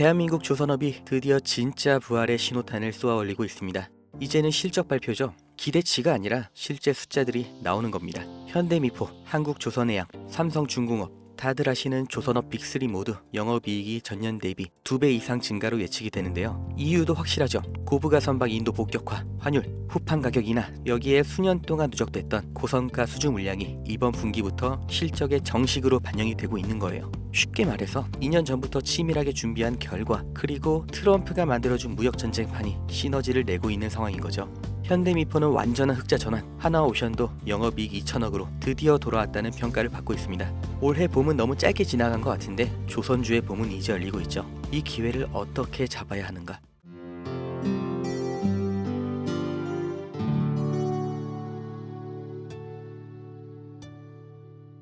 대한민국 조선업이 드디어 진짜 부활의 신호탄을 쏘아 올리고 있습니다. 이제는 실적 발표죠. 기대치가 아니라 실제 숫자들이 나오는 겁니다. 현대미포, 한국조선해양, 삼성중공업, 다들 아시는 조선업 빅3 모두 영업이익이 전년 대비 2배 이상 증가로 예측이 되는데요. 이유도 확실하죠. 고부가 선박 인도 복격화, 환율, 후판 가격 인하, 여기에 수년 동안 누적됐던 고성가 수주 물량이 이번 분기부터 실적에 정식으로 반영이 되고 있는 거예요. 쉽게 말해서 2년 전부터 치밀하게 준비한 결과, 그리고 트럼프가 만들어준 무역전쟁판이 시너지를 내고 있는 상황인 거죠. 현대미포는 완전한 흑자 전환, 하나오션도 영업이익 2천억으로 드디어 돌아왔다는 평가를 받고 있습니다. 올해 봄은 너무 짧게 지나간 것 같은데 조선주의 봄은 이제 열리고 있죠. 이 기회를 어떻게 잡아야 하는가?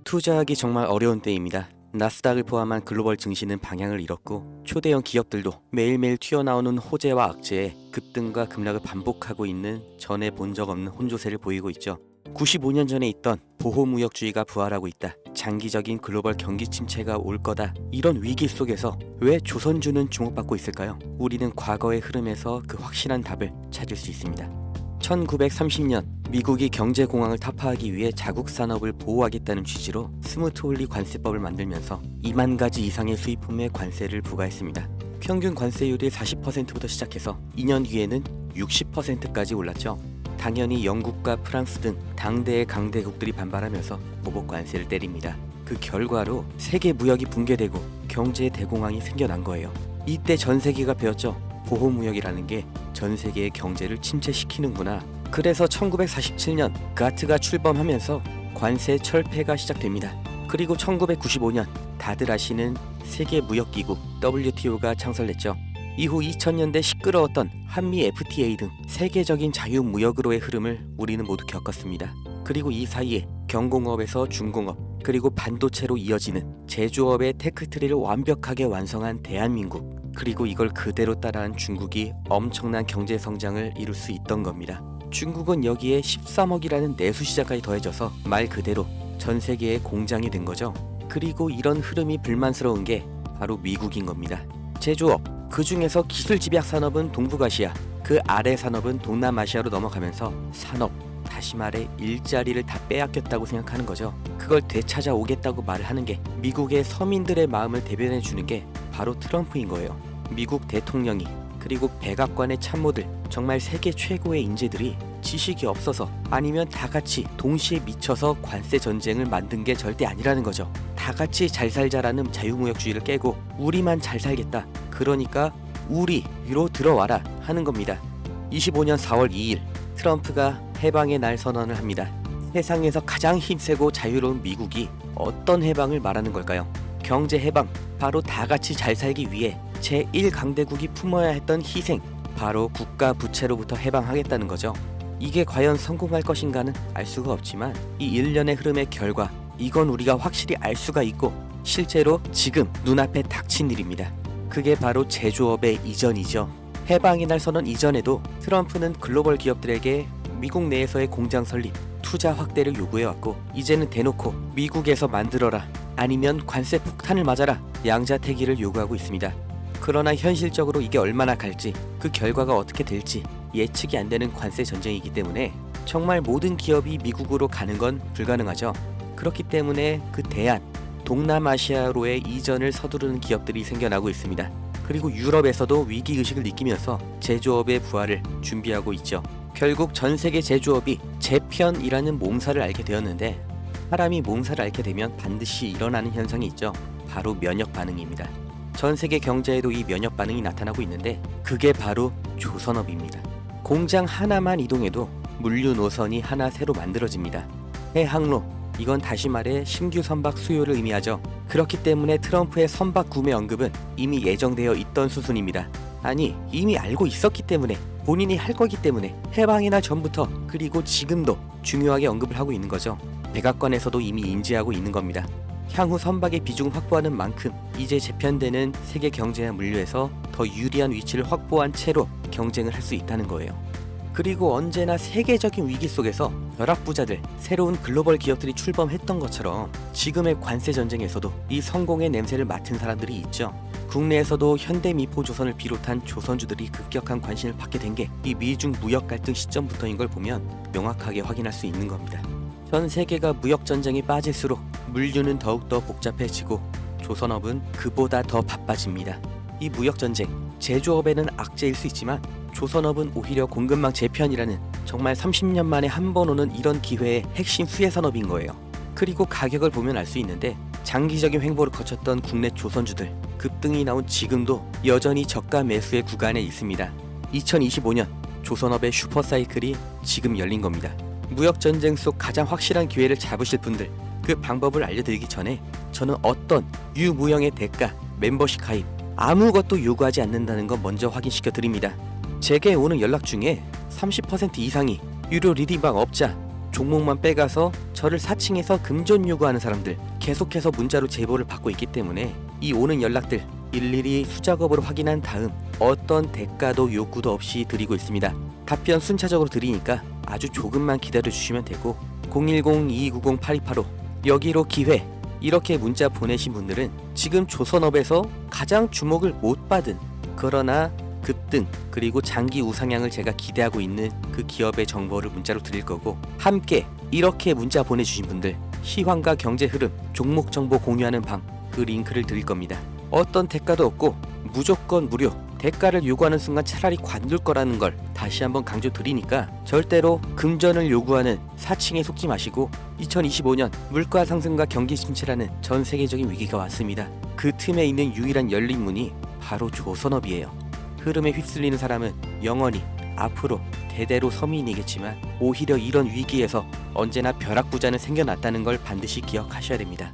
투자하기 정말 어려운 때입니다. 나스닥을 포함한 글로벌 증시는 방향을 잃었고 초대형 기업들도 매일매일 튀어나오는 호재와 악재에 급등과 급락을 반복하고 있는 전에 본 적 없는 혼조세를 보이고 있죠. 95년 전에 있던 보호무역주의가 부활하고 있다. 장기적인 글로벌 경기 침체가 올 거다. 이런 위기 속에서 왜 조선주는 주목받고 있을까요? 우리는 과거의 흐름에서 그 확실한 답을 찾을 수 있습니다. 1930년 미국이 경제공황을 타파하기 위해 자국 산업을 보호하겠다는 취지로 스무트홀리 관세법을 만들면서 2만 가지 이상의 수입품에 관세를 부과했습니다. 평균 관세율이 40%부터 시작해서 2년 뒤에는 60%까지 올랐죠. 당연히 영국과 프랑스 등 당대의 강대국들이 반발하면서 보복 관세를 때립니다. 그 결과로 세계 무역이 붕괴되고 경제의 대공황이 생겨난 거예요. 이때 전 세계가 배웠죠. 보호무역이라는 게 전 세계의 경제를 침체시키는구나. 그래서 1947년 가트가 출범하면서 관세 철폐가 시작됩니다. 그리고 1995년 다들 아시는 세계무역기구 WTO가 창설됐죠. 이후 2000년대 시끄러웠던 한미 FTA 등 세계적인 자유무역으로의 흐름을 우리는 모두 겪었습니다. 그리고 이 사이에 경공업에서 중공업, 그리고 반도체로 이어지는 제조업의 테크트리를 완벽하게 완성한 대한민국, 그리고 이걸 그대로 따라한 중국이 엄청난 경제 성장을 이룰 수 있던 겁니다. 중국은 여기에 13억이라는 내수 시장까지 더해져서 말 그대로 전 세계의 공장이 된 거죠. 그리고 이런 흐름이 불만스러운 게 바로 미국인 겁니다. 제조업, 그 중에서 기술 집약 산업은 동북아시아, 그 아래 산업은 동남아시아로 넘어가면서 산업, 다시 말해 일자리를 다 빼앗겼다고 생각하는 거죠. 그걸 되찾아오겠다고 말을 하는 게 미국의 서민들의 마음을 대변해 주는 게 바로 트럼프인 거예요. 미국 대통령이, 그리고 백악관의 참모들, 정말 세계 최고의 인재들이 지식이 없어서 아니면 다 같이 동시에 미쳐서 관세 전쟁을 만든 게 절대 아니라는 거죠. 다 같이 잘 살자라는 자유무역주의를 깨고 우리만 잘 살겠다, 그러니까 우리로 들어와라 하는 겁니다. 25년 4월 2일 트럼프가 해방의 날 선언을 합니다. 세상에서 가장 힘세고 자유로운 미국이 어떤 해방을 말하는 걸까요? 경제 해방, 바로 다 같이 잘 살기 위해 제1강대국이 품어야 했던 희생, 바로 국가 부채로부터 해방하겠다는 거죠. 이게 과연 성공할 것인가는 알 수가 없지만 이 일련의 흐름의 결과, 이건 우리가 확실히 알 수가 있고 실제로 지금 눈앞에 닥친 일입니다. 그게 바로 제조업의 이전이죠. 해방의 날 선언 이전에도 트럼프는 글로벌 기업들에게 미국 내에서의 공장 설립, 투자 확대를 요구해왔고 이제는 대놓고 미국에서 만들어라, 아니면 관세 폭탄을 맞아라, 양자택일을 요구하고 있습니다. 그러나 현실적으로 이게 얼마나 갈지, 그 결과가 어떻게 될지 예측이 안 되는 관세 전쟁이기 때문에 정말 모든 기업이 미국으로 가는 건 불가능하죠. 그렇기 때문에 그 대안, 동남아시아로의 이전을 서두르는 기업들이 생겨나고 있습니다. 그리고 유럽에서도 위기의식을 느끼면서 제조업의 부활을 준비하고 있죠. 결국 전 세계 제조업이 재편이라는 몸살을 앓게 되었는데, 사람이 몸살을 앓게 되면 반드시 일어나는 현상이 있죠. 바로 면역 반응입니다. 전 세계 경제에도 이 면역 반응이 나타나고 있는데 그게 바로 조선업입니다. 공장 하나만 이동해도 물류 노선이 하나 새로 만들어집니다. 해항로, 이건 다시 말해 신규 선박 수요를 의미하죠. 그렇기 때문에 트럼프의 선박 구매 언급은 이미 예정되어 있던 수순입니다. 아니, 이미 알고 있었기 때문에, 본인이 할 거기 때문에 해방의 날 전부터, 그리고 지금도 중요하게 언급을 하고 있는 거죠. 백악관에서도 이미 인지하고 있는 겁니다. 향후 선박의 비중을 확보하는 만큼 이제 재편되는 세계 경제와 물류에서 더 유리한 위치를 확보한 채로 경쟁을 할 수 있다는 거예요. 그리고 언제나 세계적인 위기 속에서 벼락부자들, 새로운 글로벌 기업들이 출범했던 것처럼 지금의 관세 전쟁에서도 이 성공의 냄새를 맡은 사람들이 있죠. 국내에서도 현대미포조선을 비롯한 조선주들이 급격한 관심을 받게 된 게 이 미중 무역 갈등 시점부터인 걸 보면 명확하게 확인할 수 있는 겁니다. 전 세계가 무역 전쟁이 빠질수록 물류는 더욱더 복잡해지고 조선업은 그보다 더 바빠집니다. 이 무역 전쟁, 제조업에는 악재일 수 있지만 조선업은 오히려 공급망 재편이라는 정말 30년 만에 한 번 오는 이런 기회의 핵심 수혜 산업인 거예요. 그리고 가격을 보면 알 수 있는데 장기적인 횡보를 거쳤던 국내 조선주들 급등이 나온 지금도 여전히 저가 매수의 구간에 있습니다. 2025년 조선업의 슈퍼사이클이 지금 열린 겁니다. 무역 전쟁 속 가장 확실한 기회를 잡으실 분들, 그 방법을 알려드리기 전에 저는 어떤 유무형의 대가, 멤버십 가입 아무것도 요구하지 않는다는 거 먼저 확인시켜 드립니다. 제게 오는 연락 중에 30% 이상이 유료 리딩방 업자, 종목만 빼가서 저를 사칭해서 금전 요구하는 사람들 계속해서 문자로 제보를 받고 있기 때문에 이 오는 연락들 일일이 수작업으로 확인한 다음 어떤 대가도 요구도 없이 드리고 있습니다. 답변 순차적으로 드리니까 아주 조금만 기다려 주시면 되고 010-2290-8285 여기로 기회 이렇게 문자 보내신 분들은 지금 조선업에서 가장 주목을 못 받은 그러나 급등 그리고 장기 우상향을 제가 기대하고 있는 그 기업의 정보를 문자로 드릴 거고, 함께 이렇게 문자 보내주신 분들 시황과 경제 흐름, 종목 정보 공유하는 방 그 링크를 드릴 겁니다. 어떤 대가도 없고 무조건 무료, 대가를 요구하는 순간 차라리 관둘 거라는 걸 다시 한번 강조 드리니까 절대로 금전을 요구하는 사칭에 속지 마시고 2025년 물가 상승과 경기 침체라는 전 세계적인 위기가 왔습니다. 그 틈에 있는 유일한 열린 문이 바로 조선업이에요. 흐름에 휩쓸리는 사람은 영원히 앞으로 대대로 서민이겠지만 오히려 이런 위기에서 언제나 벼락부자는 생겨났다는 걸 반드시 기억하셔야 됩니다.